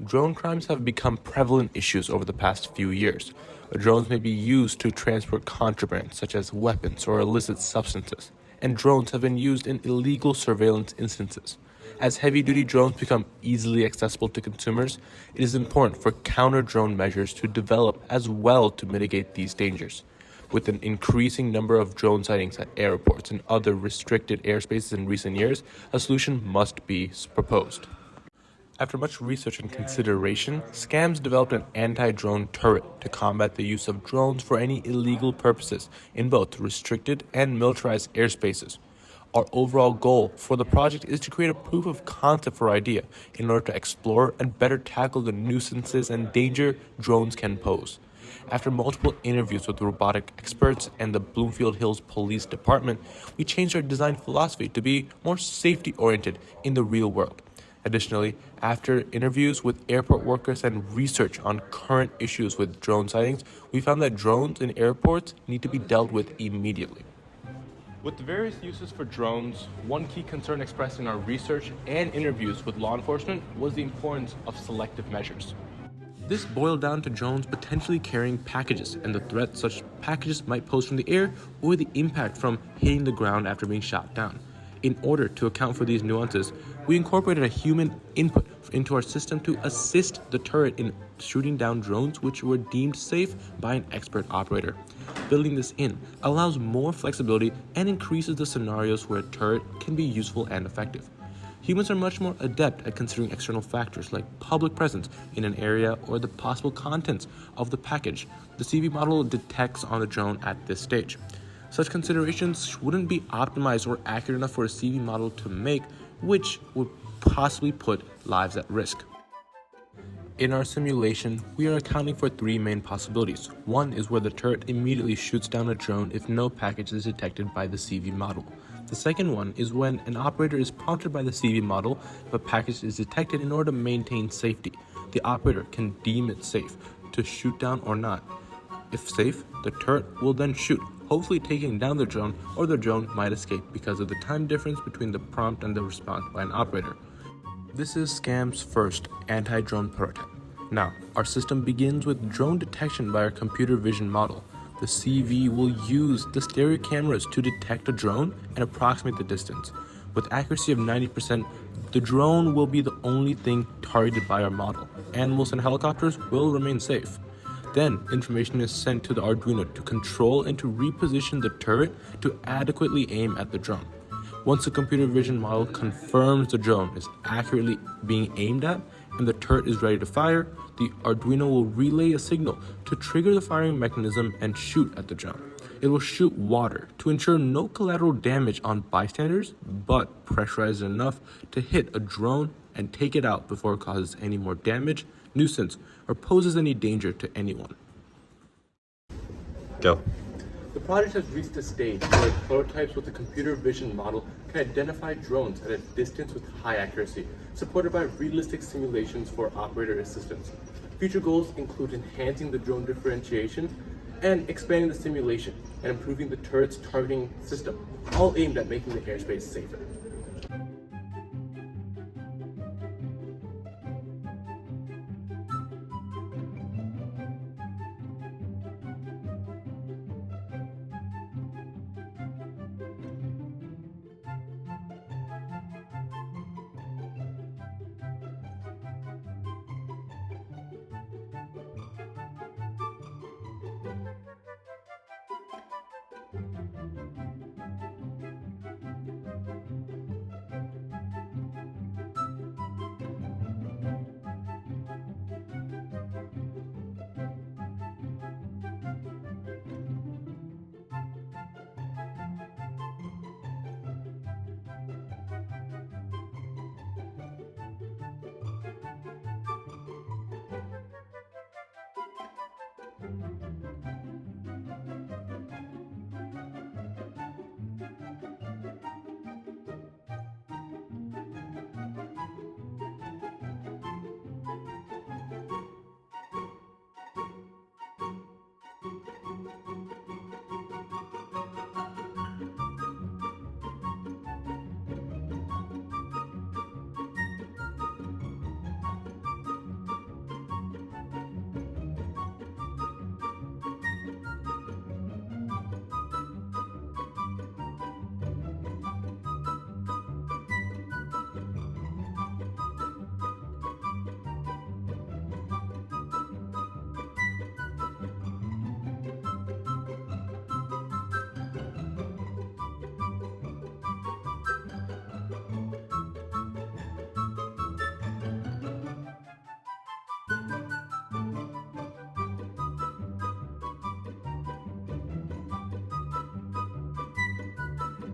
Drone crimes have become prevalent issues over the past few years. Drones may be used to transport contraband, such as weapons or illicit substances, and drones have been used in illegal surveillance instances. As heavy-duty drones become easily accessible to consumers, it is important for counter-drone measures to develop as well to mitigate these dangers. With an increasing number of drone sightings at airports and other restricted airspaces in recent years, a solution must be proposed. After much research and consideration, SCAMS developed an anti-drone turret to combat the use of drones for any illegal purposes in both restricted and militarized airspaces. Our overall goal for the project is to create a proof of concept for idea in order to explore and better tackle the nuisances and danger drones can pose. After multiple interviews with robotic experts and the Bloomfield Hills Police Department, we changed our design philosophy to be more safety-oriented in the real world. Additionally, after interviews with airport workers and research on current issues with drone sightings, we found that drones in airports need to be dealt with immediately. With the various uses for drones, one key concern expressed in our research and interviews with law enforcement was the importance of selective measures. This boiled down to drones potentially carrying packages and the threat such packages might pose from the air or the impact from hitting the ground after being shot down. In order to account for these nuances, we incorporated a human input into our system to assist the turret in shooting down drones which were deemed safe by an expert operator. Building this in allows more flexibility and increases the scenarios where a turret can be useful and effective. Humans are much more adept at considering external factors like public presence in an area or the possible contents of the package the CV model detects on the drone at this stage. Such considerations wouldn't be optimized or accurate enough for a CV model to make, which would possibly put lives at risk. In our simulation, we are accounting for three main possibilities. One is where the turret immediately shoots down a drone if no package is detected by the CV model. The second one is when an operator is prompted by the CV model if a package is detected in order to maintain safety. The operator can deem it safe to shoot down or not. If safe, the turret will then shoot, hopefully taking down the drone, or the drone might escape because of the time difference between the prompt and the response by an operator. This is SCAM's first anti-drone prototype. Now, our system begins with drone detection by our computer vision model. The CV will use the stereo cameras to detect a drone and approximate the distance. With accuracy of 90%, the drone will be the only thing targeted by our model. Animals and helicopters will remain safe. Then, information is sent to the Arduino to control and to reposition the turret to adequately aim at the drone. Once the computer vision model confirms the drone is accurately being aimed at and the turret is ready to fire, the Arduino will relay a signal to trigger the firing mechanism and shoot at the drone. It will shoot water to ensure no collateral damage on bystanders, but pressurized enough to hit a drone and take it out before it causes any more damage, nuisance, or poses any danger to anyone. Go. The project has reached a stage where prototypes with the computer vision model can identify drones at a distance with high accuracy, supported by realistic simulations for operator assistance. Future goals include enhancing the drone differentiation and expanding the simulation and improving the turret's targeting system, all aimed at making the airspace safer.